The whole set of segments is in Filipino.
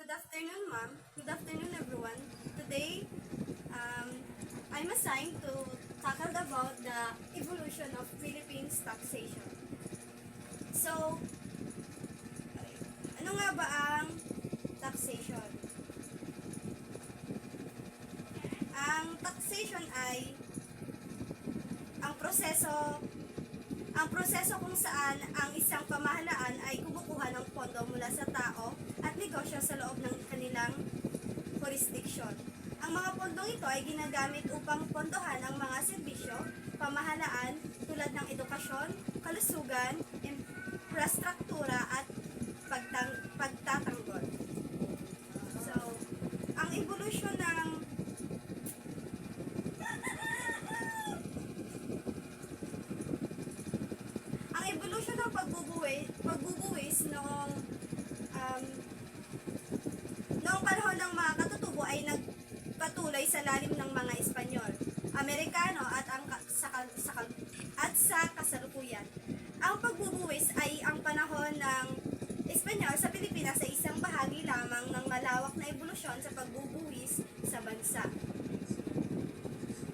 Good afternoon, ma'am. Good afternoon, everyone. Today, I'm assigned to tackle about the evolution of Philippines taxation. So, ano nga ba ang taxation? Ang taxation ay ang proseso kung saan ang isang pamahalaan ay kumukuha ng pondo mula sa tao at negosyo sa loob ng kanilang jurisdiction. Ang mga pondong ito ay ginagamit upang pondohan ang mga serbisyo, pamahalaan tulad ng edukasyon, kalusugan, infrastruktura at pagtatanggol. So, ang evolusyon ng pagbubuwis noong panahon ng mga katutubo ay nagpatuloy sa lalim ng mga Espanyol, Amerikano at sa kasalukuyan. Ang pagbubuwis ay ang panahon ng Espanyol sa Pilipinas ay isang bahagi lamang ng malawak na evolusyon sa pagbubuwis sa bansa.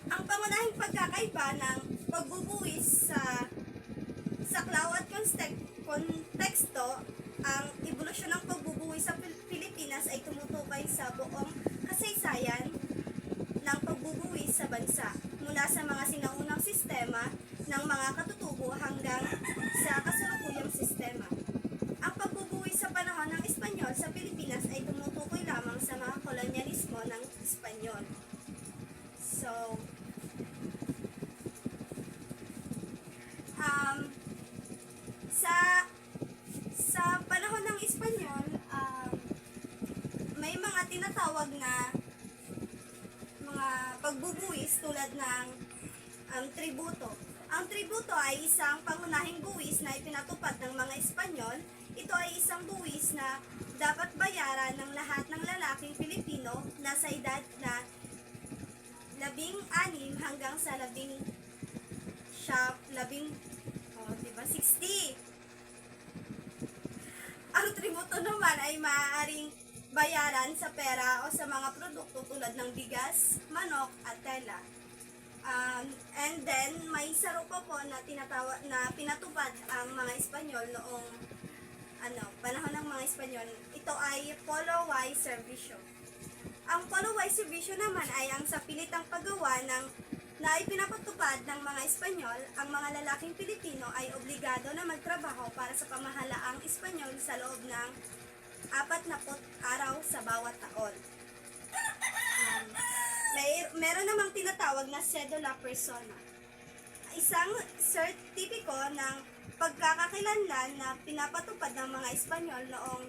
Ang pangunahing pagkakaiba ng pagbubuwis sa saklaw at konteksto, ang evolusyon ng pagbubuwis sa Pilipinas ay tumutukoy sa buong kasaysayan ng pagbubuwis sa bansa, mula sa mga sinaunang sistema ng mga katutubo hanggang sa kasalukuyang sistema. Ang pagbubuwis sa panahon ng Espanyol sa Pilipinas ay tumutukoy lamang sa mga kolonyalismo ng Espanyol. So, sa panahon ng Espanyol, may mga tinatawag na mga pagbubuwis tulad ng tributo. Ang tributo ay isang pangunahing buwis na ipinatupad ng mga Espanyol. Ito ay isang buwis na dapat bayaran ng lahat ng lalaking Pilipino na sa edad na 16 hanggang sa 60. Ang tributo naman ay maaaring bayaran sa pera o sa mga produkto tulad ng bigas, manok at tela. And then may sarupa po na pinatupad ang mga Espanyol noong panahon ng mga Espanyol. Ito ay Polo Y Servicio. Ang Polo Y Servicio naman ay ang sapilitang paggawa na ipinapatupad ng mga Espanyol. Ang mga lalaking Pilipino ay obligado na magtrabaho para sa pamahalaang Espanyol sa loob ng 40 araw sa bawat taon. Meron namang tinatawag na cedula persona, isang sertipiko ng pagkakakilanlan na pinapatupad ng mga Espanyol noong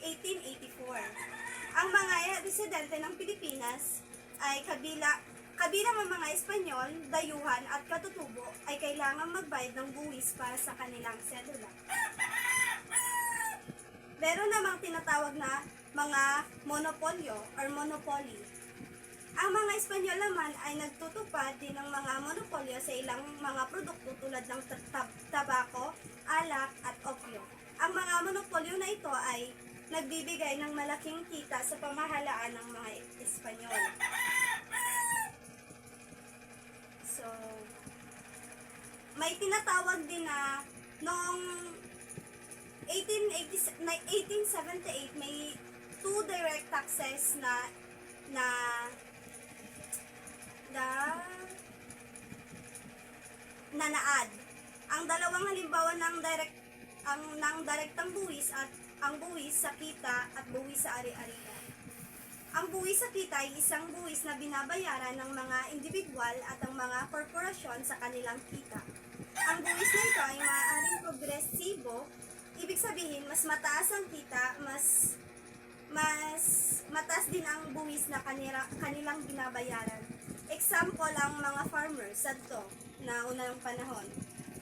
1884. Ang mga residente ng Pilipinas ay kabilang ang mga Espanyol, dayuhan at katutubo ay kailangang magbayad ng buwis para sa kanilang sedula. Meron namang tinatawag na mga monopolyo or monopoly. Ang mga Espanyol naman ay nagtutupad din ng mga monopolyo sa ilang mga produkto tulad ng tabako, alak at opio. Ang mga monopolyo na ito ay nagbibigay ng malaking kita sa pamahalaan ng mga Espanyol. So, may tinatawag din na noong 1878 may 2 direct taxes na naad. Ang dalawang halimbawa ng direktang buwis at ang buwis sa kita at buwis sa ari-arian. Ang buwis sa kita ay isang buwis na binabayaran ng mga individual at ang mga korporasyon sa kanilang kita. Ang buwis na ito ay maaaring progresibo, ibig sabihin mas mataas ang kita, mas mataas din ang buwis na kanilang binabayaran. Example ang mga farmers sa ito na unang panahon.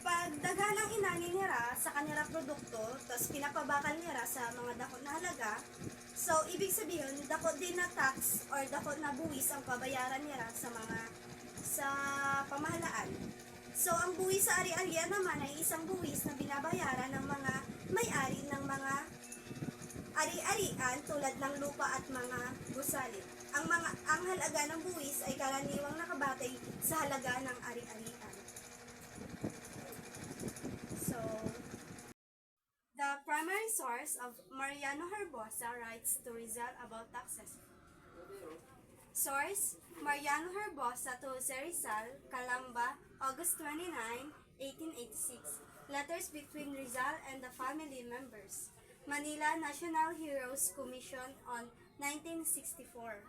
Pag daghan ang inani nila sa kanilang produkto, tapos pinapabakal nila sa mga dakot na halaga, so ibig sabihin, dakot din na tax or dakot na buwis ang pabayaran nila sa pamahalaan. So ang buwis sa ari-arian naman ay isang buwis na binabayaran ng mga may-ari ng mga ari-arian tulad ng lupa at mga gusali. Ang halaga ng buwis ay karaniwang nakabatay sa halaga ng ari-arian. So, the primary source of Mariano Herbosa writes to Rizal about taxes. Source: Mariano Herbosa to Jose Rizal, Calamba, August 29, 1886. Letters between Rizal and the family members. Manila National Heroes Commission on 1964.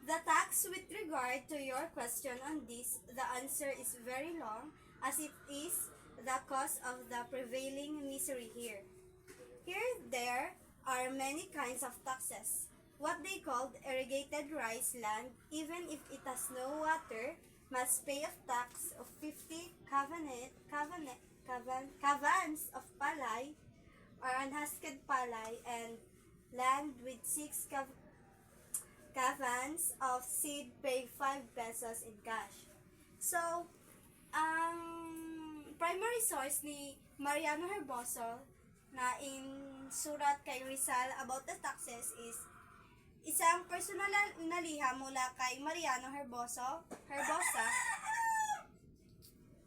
The tax with regard to your question on this, the answer is very long, as it is the cause of the prevailing misery here. Here there are many kinds of taxes. What they called irrigated rice land, even if it has no water, must pay a tax of 50 kavans of palay or unhusked palay, and land with 6 kavans of seed pay 5 pesos in cash. So, ang primary source ni Mariano Herboso na in surat kay Rizal about the taxes is isang personal na liham mula kay Mariano Herbosa,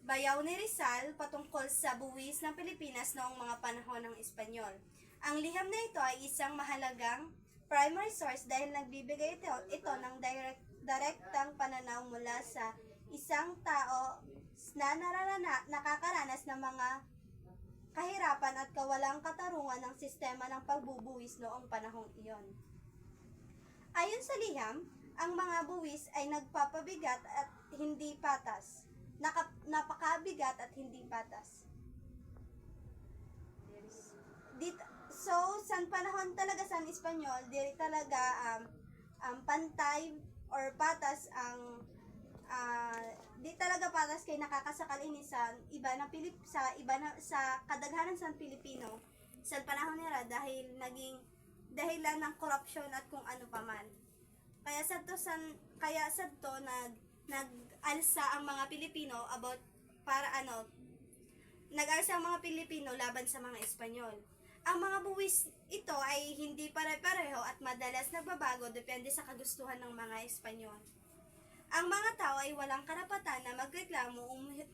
bayaw ni Rizal patungkol sa buwis ng Pilipinas noong mga panahon ng Espanyol. Ang liham na ito ay isang mahalagang primary source dahil nagbibigay ito ng direktang pananaw mula sa isang tao na nakakaranas ng mga kahirapan at kawalang katarungan ng sistema ng pagbubuwis noong panahong iyon. Ayon sa liham, ang mga buwis ay nagpapabigat at hindi patas. Napakabigat at hindi patas. So, sa panahon talaga sa Espanyol, di talaga pantay or patas ang di talaga patas kay nakakasakal ini sa iba sa kadaghanan sa Pilipino sa panahon nila dahil naging dahilan ng korupsyon at kung ano paman. Kaya sa to nag-alsa ang mga Pilipino nag-alsa ang mga Pilipino laban sa mga Espanyol. Ang mga buwis ito ay hindi pare-pareho at madalas nagbabago depende sa kagustuhan ng mga Espanyol. Ang mga tao ay walang karapatan na magreklamo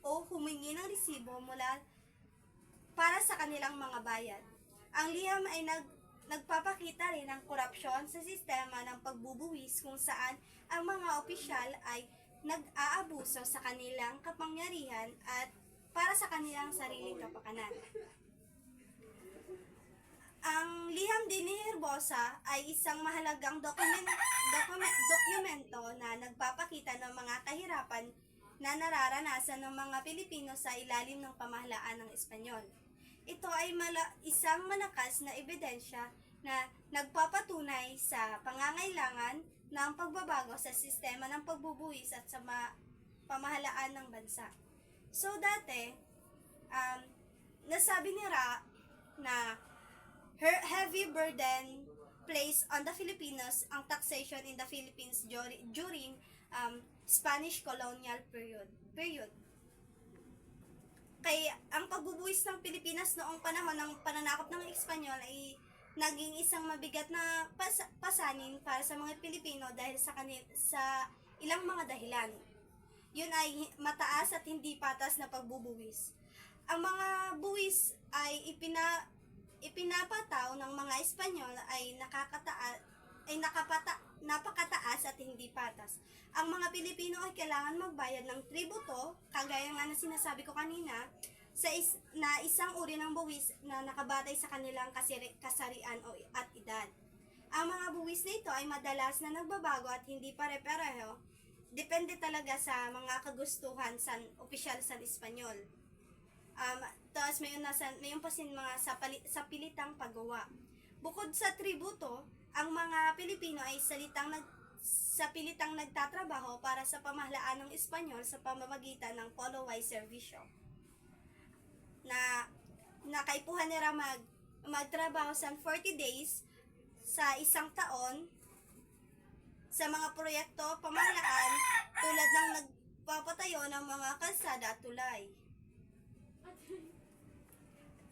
o humingi ng resibo para sa kanilang mga bayad. Ang liham ay nagpapakita rin ng korupsyon sa sistema ng pagbubuwis kung saan ang mga opisyal ay nag-aabuso sa kanilang kapangyarihan at para sa kanilang sariling kapakanan. Ang liham din ni Herbosa ay isang mahalagang dokumento na nagpapakita ng mga kahirapan na nararanasan ng mga Pilipino sa ilalim ng pamahalaan ng Espanyol. Ito ay isang malakas na ebidensya na nagpapatunay sa pangangailangan ng pagbabago sa sistema ng pagbubuwis at sa pamahalaan ng bansa. So dati, nasabi ni Ra na her heavy burden placed on the Filipinos ang taxation in the Philippines during Spanish colonial period. Kaya ang pagbubuwis ng Pilipinas noong panahon ng pananakop ng Espanyol ay naging isang mabigat na pasanin para sa mga Pilipino dahil sa ilang mga dahilan. Yun ay mataas at hindi patas na pagbubuwis. Ang mga buwis ay ipinapataw ng mga Espanyol ay napakataas at hindi patas. Ang mga Pilipino ay kailangan magbayad ng tributo, kagaya nga na sinasabi ko kanina, na isang uri ng buwis na nakabatay sa kanilang kasarian at edad. Ang mga buwis na ito ay madalas na nagbabago at hindi pare-pareho, depende talaga sa mga kagustuhan sa opisyal sa Espanyol. Tapos mayon pa mga sa pilitang paggawa. Bukod sa tributo, ang mga Pilipino ay sa pilitang nagtatrabaho para sa pamahalaan ng Espanyol sa pamamagitan ng Poloway Servisyo. Na kaipuhan nila magtrabaho sa 40 days sa isang taon sa mga proyekto pamahalaan tulad ng nagpapatayo ng mga kalsada at tulay.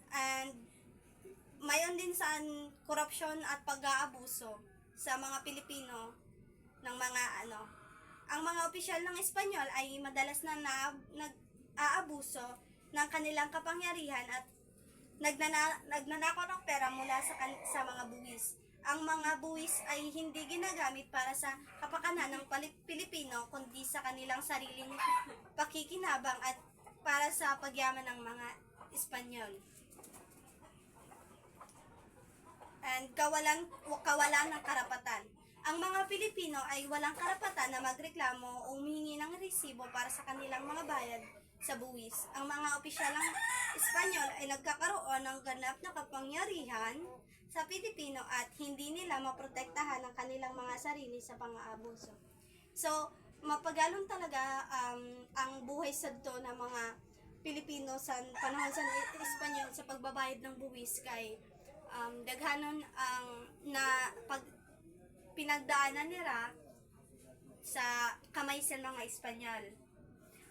And mayon din sa korupsyon at pag-aabuso sa mga Pilipino ng mga ang mga opisyal ng Espanyol ay madalas na nag-aabuso ng kanilang kapangyarihan at nagnanakaw ng pera mula sa mga buwis. Ang mga buwis ay hindi ginagamit para sa kapakanan ng Pilipino kundi sa kanilang sariling pakikinabang at para sa pagyaman ng mga Espanyol. And kawalan ng karapatan. Ang mga Pilipino ay walang karapatan na magreklamo o humingi ng resibo para sa kanilang mga bayad sa buwis. Ang mga opisyal ng Espanyol ay nagkakaroon ng ganap na kapangyarihan sa Pilipino at hindi nila maprotektahan ang kanilang mga sarili sa pang-aabuso. So, mapagalon talaga ang buhay sadto ng mga Pilipino sa panahon sa Espanyol sa pagbabayad ng buwis kay daghanon ang pinagdaanan nila sa kamay sa mga Espanyol.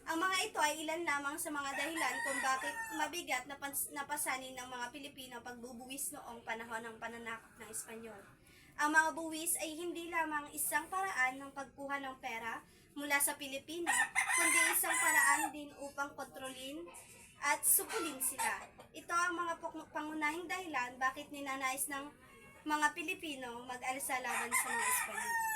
Ang mga ito ay ilan lamang sa mga dahilan kung bakit mabigat na napasanin ng mga Pilipino pagbubuwis noong panahon ng pananakop ng Espanyol. Ang mga buwis ay hindi lamang isang paraan ng pagkuha ng pera mula sa Pilipino, kundi isang paraan din upang kontrolin at supulin sila. Ito ang mga pangunahing dahilan bakit ninanais ng mga Pilipino mag-alsa laban sa mga Espanyol.